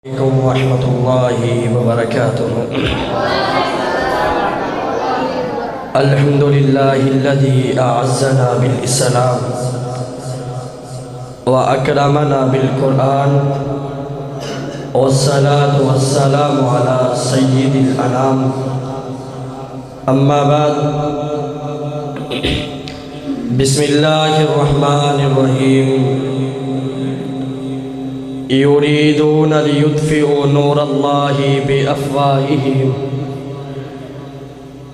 عليكم ورحمة الله وبركاته. الحمد لله الذي أعزنا بالإسلام وأكرمنا بالقرآن، والصلاة والسلام على سيد الأنام. أما بعد، بسم الله الرحمن الرحيم. يريدون ليطفئوا نور الله بأفواههم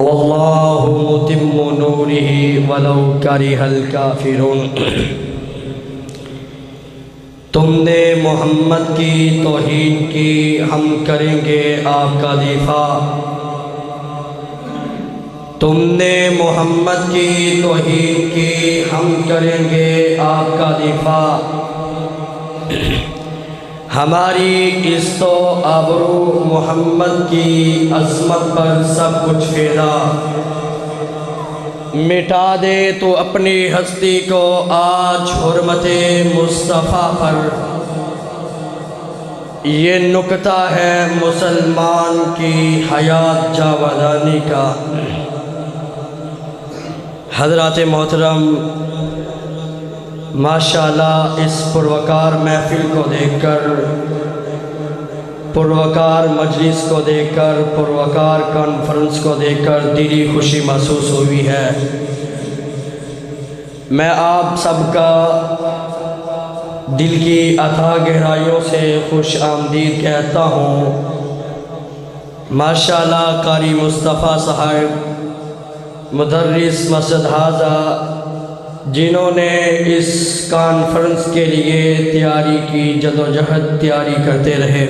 والله متم نوره ولو كره الكافرون. تم نے محمد کی توہین کی، ہم کریں گے آپ کا دفاع. تم نے محمد کی توہین کی، ہم کریں گے آپ کا دفاع. ہماری عزت و آبرو محمد کی عظمت پر سب کچھ فدا. مٹا دے تو اپنی ہستی کو آج حرمت مصطفیٰ پر. یہ نکتہ ہے مسلمان کی حیات جاودانی کا. حضرات محترم، ماشاءاللہ اس پروکار محفل کو دیکھ کر، پروکار مجلس کو دیکھ کر، پروکار کانفرنس کو دیکھ کر دلی خوشی محسوس ہوئی ہے. میں آپ سب کا دل کی اتھاہ گہرائیوں سے خوش آمدید کہتا ہوں. ماشاءاللہ قاری مصطفیٰ صاحب، مدرس مسجد حاضہ، جنہوں نے اس کانفرنس کے لیے تیاری کی، جدوجہد تیاری کرتے رہے،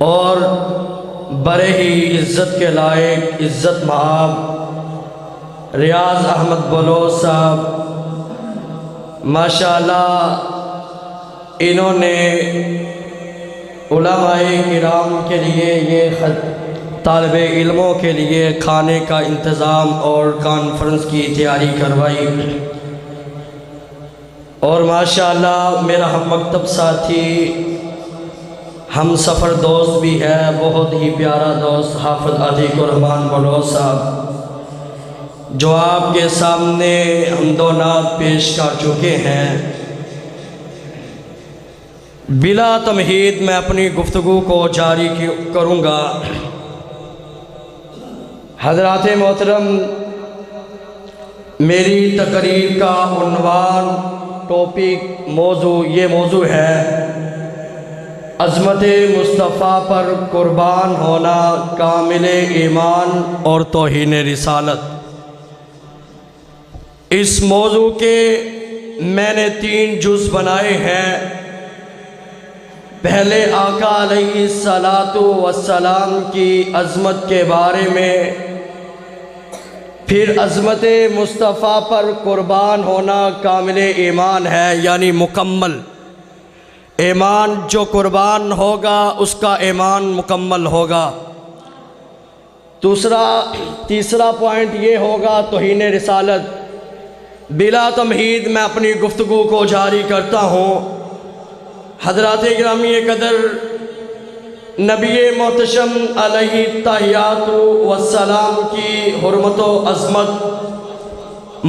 اور بڑے ہی عزت کے لائق عزت مآب ریاض احمد بلوچ صاحب، ماشاءاللہ انہوں نے علماء کرام کے لیے، یہ طالب علموں کے لیے کھانے کا انتظام اور کانفرنس کی تیاری کروائی. اور ماشاءاللہ میرا ہم مکتب ساتھی، ہم سفر دوست بھی ہے، بہت ہی پیارا دوست حافظ عتیق الرحمن بلوچ صاحب، جو آپ کے سامنے حمد و نعت پیش کر چکے ہیں. بلا تمہید میں اپنی گفتگو کو جاری کروں گا. حضرات محترم، میری تقریر کا عنوان، ٹاپک، یہ موضوع ہے عظمت مصطفیٰ پر قربان ہونا، کامل ایمان اور توہین رسالت. اس موضوع کے میں نے 3 جز بنائے ہیں. پہلے آقا علیہ السلام کی عظمت کے بارے میں، پھر عظمت مصطفیٰ پر قربان ہونا کامل ایمان ہے، یعنی مکمل ایمان. جو قربان ہوگا اس کا ایمان مکمل ہوگا. تیسرا پوائنٹ یہ ہوگا توہین رسالت. بلا تمہید میں اپنی گفتگو کو جاری کرتا ہوں. حضرات گرامی قدر، نبی محتشم علیہ التحیات والسلام کی حرمت و عظمت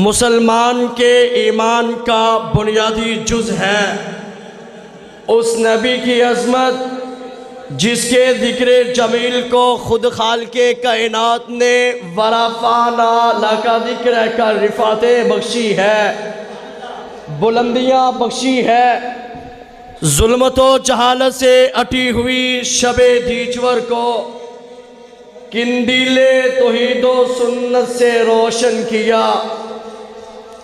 مسلمان کے ایمان کا بنیادی جز ہے. اس نبی کی عظمت جس کے ذکر جمیل کو خود خالق کائنات نے ورفعنا لک ذکرک کا رفعتیں بخشی ہے، بلندیاں بخشی ہے. ظلمت و جہالت سے اٹی ہوئی شب دیجور کو قندیل توحید و سنت سے روشن کیا.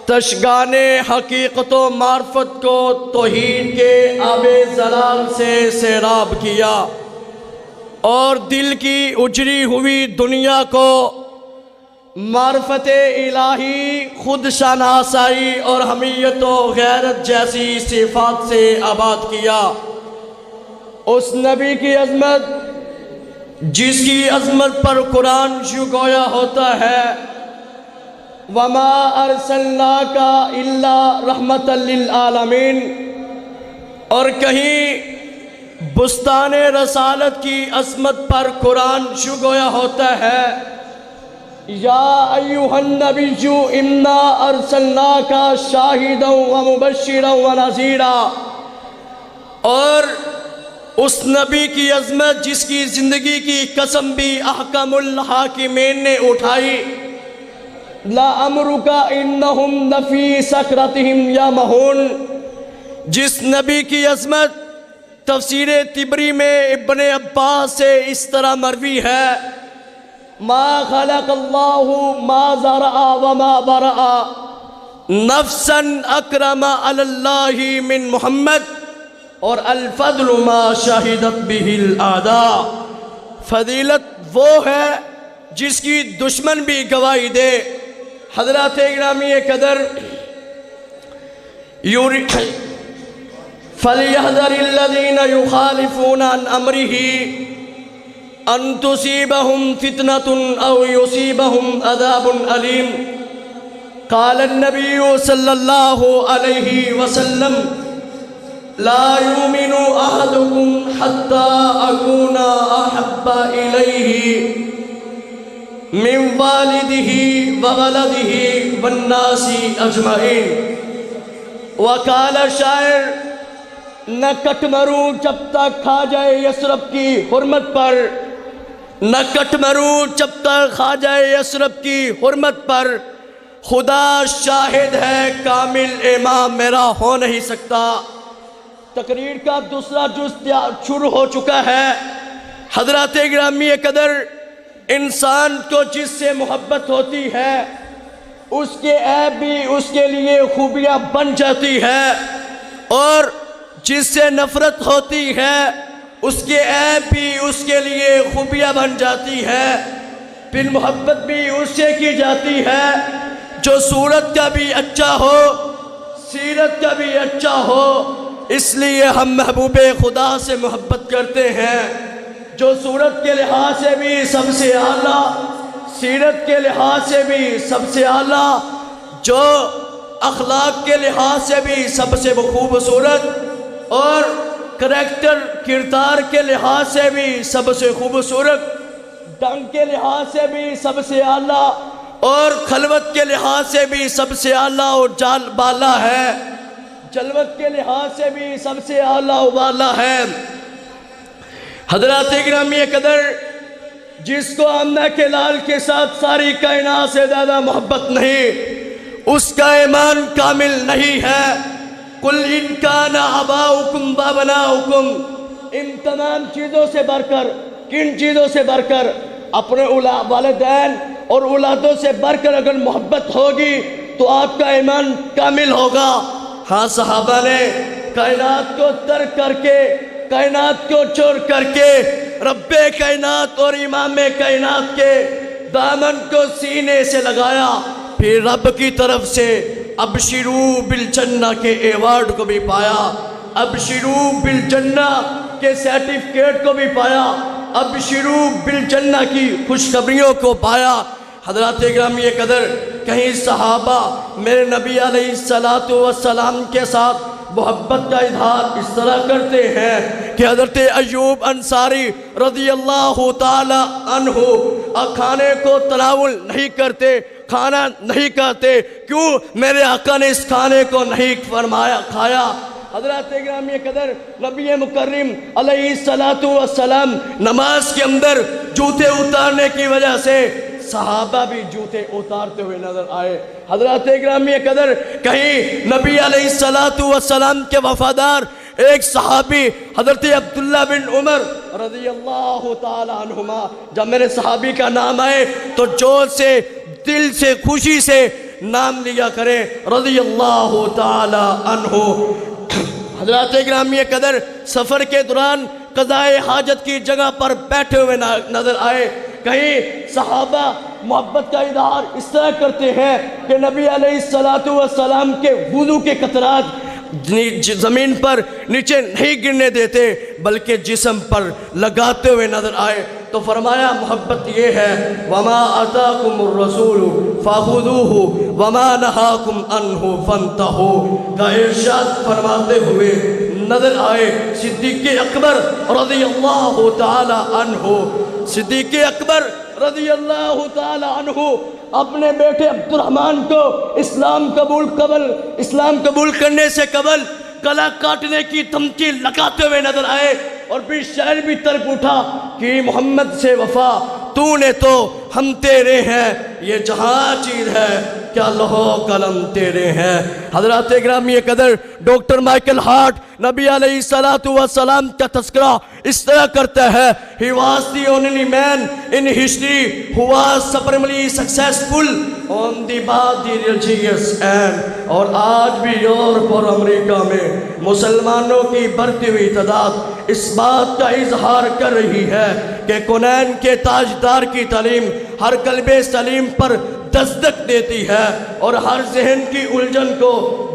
تشگان حقیقت و معرفت کو توحید کے آب زلال سے سیراب کیا، اور دل کی اجڑی ہوئی دنیا کو معرفت الہی، خود شناسائی اور حمیت و غیرت جیسی صفات سے آباد کیا. اس نبی کی عظمت جس کی عظمت پر قرآن یوں گویا ہوتا ہے، وَمَا أَرْسَلْنَاكَ إِلَّا رَحْمَةً لِلْعَالَمِينَ، اور کہیں بستان رسالت کی عظمت پر قرآن شو گویا ہوتا ہے، یا ایھا النبی انا ارسلناک شاہدا ومبشرا ونذیرا، اور اس نبی کی عظمت جس کی زندگی کی قسم بھی احکم الحاکمین نے اٹھائی، لَعَمْرُكَ إِنَّهُمْ لَفِي سَكْرَتِهِمْ يَعْمَهُونَ، جس نبی کی عظمت تفسیر طبری میں ابن عباس سے اس طرح مروی ہے، ما خلق اللہ ما زرع وما برع نفسا اکرم علی اللہ من محمد، اور الفضل ما شہدت به الاعداء، فضیلت وہ ہے جس کی دشمن بھی گواہی دے۔ حضرات گرامی قدر، فَلْيَحْذَرِ الَّذِينَ يُخَالِفُونَ عَنْ أَمْرِهِ أَن تُصِيبَهُمْ فِتْنَةٌ أَوْ يُصِيبَهُمْ عَذَابٌ أَلِيمٌ۔ قال النبی صلی اللہ علیہ وسلم، لا يؤمن أحدكم حتى أكون أحب إليه من والده وولده والناس اجمعین۔ وقال شاعر، نہ کٹ مروں جب تک خواجہ یثرب کی حرمت پر، نہ کٹ مروں جب تک خواجہ یثرب کی حرمت پر، خدا شاہد ہے کامل امام میرا ہو نہیں سکتا۔ تقریر کا دوسرا جز شروع ہو چکا ہے۔ حضرات گرامی قدر، انسان کو جس سے محبت ہوتی ہے اس کے عیب بھی اس کے لیے خوبیاں بن جاتی ہے، اور جس سے نفرت ہوتی ہے اس کے عیب بھی اس کے لیے خوبیاں بن جاتی ہے۔ پھر محبت بھی اس سے کی جاتی ہے جو صورت کا بھی اچھا ہو، سیرت کا بھی اچھا ہو۔ اس لیے ہم محبوب خدا سے محبت کرتے ہیں جو صورت کے لحاظ سے بھی سب سے اعلیٰ، سیرت کے لحاظ سے بھی سب سے اعلیٰ، جو اخلاق کے لحاظ سے بھی سب سے خوبصورت، اور کریکٹر کردار کے لحاظ سے بھی سب سے خوبصورت، ڈنگ کے لحاظ سے بھی سب سے اعلیٰ، اور خلوت کے لحاظ سے بھی سب سے اعلیٰ اور جال بالا ہے، جلوت کے لحاظ سے بھی سب سے اعلیٰ و بالا ہے۔ حضرات گرامی قدر، جس کو آمنہ کے لال کے ساتھ ساری کائنات سے زیادہ محبت نہیں، اس کا ایمان کامل نہیں ہے۔ قُلْ إِن كَانَ آبَاؤُكُمْ وَأَبْنَاؤُكُمْ، ان تمام چیزوں سے بڑھ کر، کن چیزوں سے بڑھ کر؟ اپنے والدین اور اولادوں سے بڑھ کر اگر محبت ہوگی تو آپ کا ایمان کامل ہوگا۔ ہاں، صحابہ نے کائنات کو ترک کر کے، کائنات کو چھوڑ کر کے رب کائنات اور امام کائنات کے دامن کو سینے سے لگایا، پھر رب کی طرف سے ابشروا بالجنہ کے ایوارڈ کو بھی پایا، ابشروا بالجنہ کے سرٹیفکیٹ کو بھی پایا، ابشروا بالجنہ کی خوشخبریوں کو پایا۔ حضرات گرامی قدر، کہیں صحابہ میرے نبی علیہ السلام کے ساتھ محبت کا اظہار اس طرح کرتے ہیں کہ حضرت ایوب انصاری رضی اللہ تعالی عنہ کھانے کو تناول نہیں کرتے، کھانا نہیں کھاتے، کیوں؟ میرے آقا نے اس کھانے کو نہیں فرمایا کھایا۔ حضرات گرامی قدر، نبی مکرم علیہ السلام نماز کے اندر جوتے اتارنے کی وجہ سے صحابہ بھی جوتے اتارتے ہوئے نظر آئے۔ حضرات گرامی قدر، کہیں نبی علیہ السلام کے وفادار ایک صحابی حضرت عبداللہ بن عمر رضی اللہ تعالی عنہما، جب میرے صحابی کا نام آئے تو جوش سے، دل سے، خوشی سے نام لیا کریں، رضی اللہ تعالی عنہ۔ حضرات گرامی قدر، سفر کے دوران قضائے حاجت کی جگہ پر بیٹھے ہوئے نظر آئے۔ کہیں صحابہ محبت کا اظہار اس طرح کرتے ہیں کہ نبی علیہ السلام کے وضو کے قطرات زمین پر نیچے نہیں گرنے دیتے بلکہ جسم پر لگاتے ہوئے نظر آئے، تو فرمایا محبت یہ ہے، وَمَا آتَاكُمُ الرَّسُولُ فَخُذُوهُ وَمَا نَهَاكُمْ عَنْهُ فَانْتَهُوا کا ارشاد فرماتے ہوئے نظر آئے صدیق اکبر رضی اللہ تعالی عنہ۔ صدیق اکبر رضی اللہ تعالی عنہ اپنے بیٹے عبد الرحمن کو اسلام قبول کرنے سے قبل گلا کاٹنے کی دھمکی لگاتے ہوئے نظر آئے، اور پھر شعر بھی تڑپ اٹھا کہ محمد سے وفا تو نے تو ہم تیرے ہیں، یہ جہاں چیز ہے کیا لوح قلم تیرے ہیں۔ حضرات گرامی قدر، ڈاکٹر مائیکل ہارٹ نبی علیہ السلام کا تذکرہ اس طرح کرتا ہے، he was the only man in history who was supremely successful on the body religious end۔ اور آج بھی یورپ اور امریکہ میں مسلمانوں کی بڑھتی ہوئی تعداد اس بات کا اظہار کر رہی ہے کہ کونین کے تاجدار کی تعلیم ہر قلب سلیم پر دستک دیتی ہے اور ہر ذہن کی الجھن کو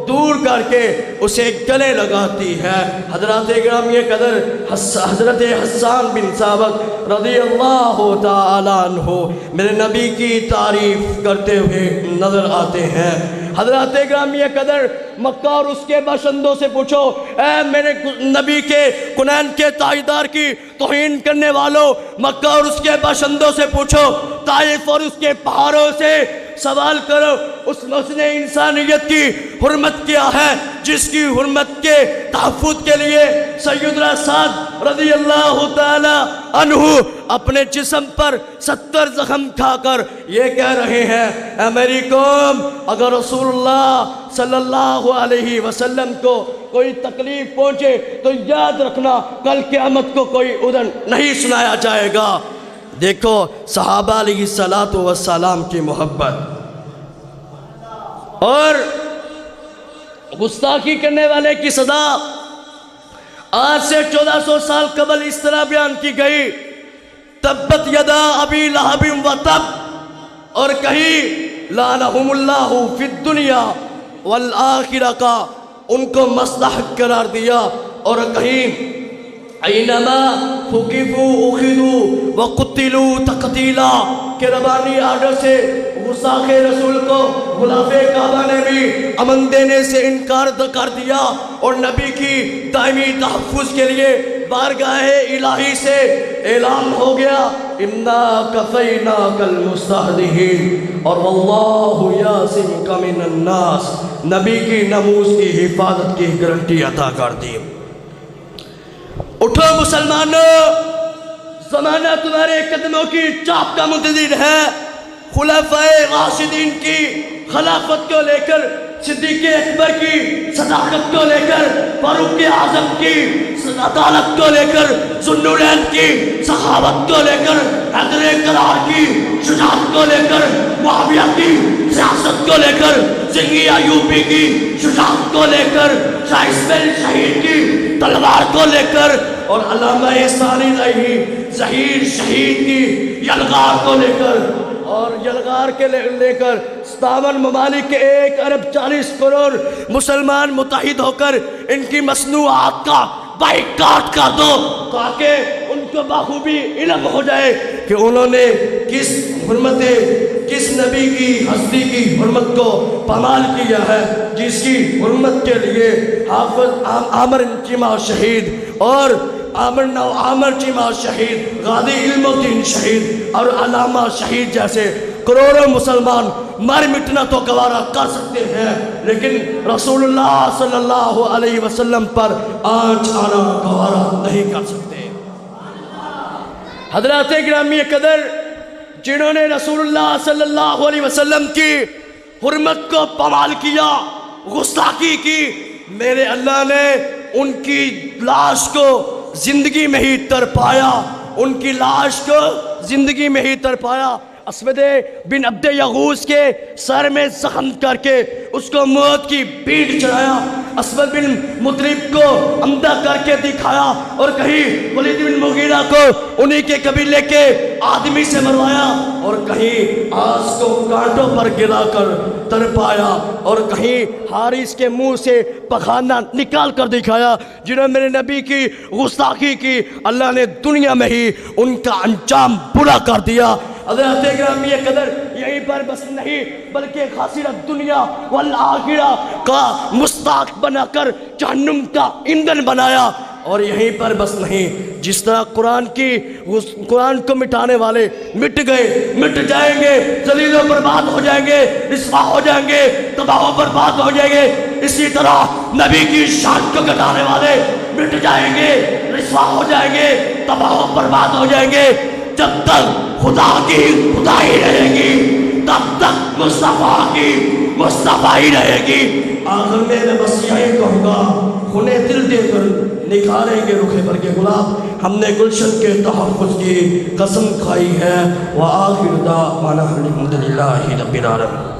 دور کر کے اسے گلے لگاتی ہے۔ حضرات گرامی قدر، حضرت حسان بن ثابت رضی اللہ تعالی عنہ میرے نبی کی تعریف کرتے ہوئے نظر آتے ہیں۔ حضرات گرامی قدر، مکہ اور اس کے باشندوں سے پوچھو، اے میرے نبی کے کونین کے تاجدار کی توہین کرنے والوں، مکہ اور اس کے باشندوں سے پوچھو، طائف اور اس کے پہاڑوں سے سوال کرو، اس نے انسانیت کی حرمت کیا ہے جس کی حرمت کے تحفظ کے لیے سیدنا سعد رضی اللہ تعالی عنہ اپنے جسم پر 70 زخم کھا کر یہ کہہ رہے ہیں، اے میری قوم، اگر رسول اللہ صلی اللہ علیہ وسلم کو کوئی تکلیف پہنچے تو یاد رکھنا کل قیامت کو کوئی اذن نہیں سنایا جائے گا۔ دیکھو صحابہ علیہ السلام کی محبت، اور گستاخی کرنے والے کی سزا آج سے 1400 سال قبل اس طرح بیان کی گئی، تبت یدا ابی لہب و تب، اور کہیں لعنہم اللہ فی الدنیا والآخرہ کا ان کو مستحق قرار دیا، اور کہیں اینما فقفوا اخذوا وقتلوا تقتیلا کہ ربانی آرڈر سے گستاخ رسول کو غلاف کعبہ نے بھی امن دینے سے انکار کر دیا، اور نبی کی دائمی تحفظ کے لیے بارگاہ الہی سے اعلان ہو گیا، انا کفیناک المستہزئین، اور واللہ یعصمک من الناس، نبی کی ناموس کی حفاظت کی گارنٹی عطا کر دی۔ اٹھو مسلمانوں، زمانہ تمہارے قدموں کی چاپ کا منتظر ہے۔ خلفائے راشدین کی خلافت کو لے کر، صدیق اکبر کی صداقت کو لے کر، فاروق اعظم کی عدالت کو لے کر، ذوالنورین کی سخاوت کو لے کر، حیدر کرار کی شجاعت کو لے کر، معاویہ کی سیاست کو لے کر، زنگی ایوبی کی شجاعت کو لے کر، شاہ اسماعیل شہید کی تلوار کو لے کر، اور علامہ ثانی ظہیر شہید کی یلغار کو لے کر، اور یلغار کے لے کر 57 ممالک کے 1 ارب 40 کروڑ مسلمان متحد ہو کر ان کی مصنوعات کا بائیکاٹ کر دو، تاکہ ان کو بخوبی علم ہو جائے کہ انہوں نے کس حرمت، کس نبی کی ہستی کی حرمت کو پامال کیا ہے، جس کی حرمت کے لیے حافظ عامر چیمہ شہید اور عامر چیمہ شہید، غازی علم الدین شہید اور علامہ شہید جیسے کروڑوں مسلمان مر مٹنا تو گوارا کر سکتے ہیں، لیکن رسول اللہ صلی اللہ علیہ وسلم پر آنچ آنا گوارا نہیں کر سکتے۔ حضرات گرامی قدر، جنہوں نے رسول اللہ صلی اللہ علیہ وسلم کی حرمت کو پامال کیا، گستاخی کی، میرے اللہ نے ان کی لاش کو زندگی میں ہی تڑپایا، ان کی لاش کو زندگی میں ہی تڑپایا، اسود بن عبد یغوث کے سر میں زخم کر کے اس کو موت کی پیٹھ چڑھایا، اسود بن مطرب کو عمدہ کر کے دکھایا، اور کہیں ولید بن مغیرہ کو انہی کے قبیلے کے آدمی سے مروایا، اور کہیں آس کو کانٹوں پر گرا کر تڑپایا، اور کہیں حارث کے منہ سے پخانہ نکال کر دکھایا۔ جنہوں نے میرے نبی کی گستاخی کی، اللہ نے دنیا میں ہی ان کا انجام برا کر دیا۔ حضرت گرامی قدر یہیں پر بس نہیں بلکہ خاسرت دنیا والآخرہ کا مستحق بنا کر جہنم کا ایندھن بنایا. اور یہیں پر بس نہیں، جس طرح قرآن کو مٹانے والے مٹ گئے، مٹ جائیں گے، ذلیل و برباد ہو جائیں گے، رسوا ہو جائیں گے، تباہ و برباد ہو جائیں گے، اسی طرح نبی کی شان کو گھٹانے والے مٹ جائیں گے، رسوا ہو جائیں گے، تباہ و برباد ہو جائیں گے. جب تک خدا کی خدائی رہے گی تب تک مصطفیٰ کی مصطفیٰ رہے گی. آخر میں بس یہی کہوں گا، خونِ دل دے کر نکھاریں گے رخ برگ گلاب. ہم نے گلشن کے تحفظ کی قسم کھائی ہے. وآخر دعوانا الحمدللہ رب العالمین.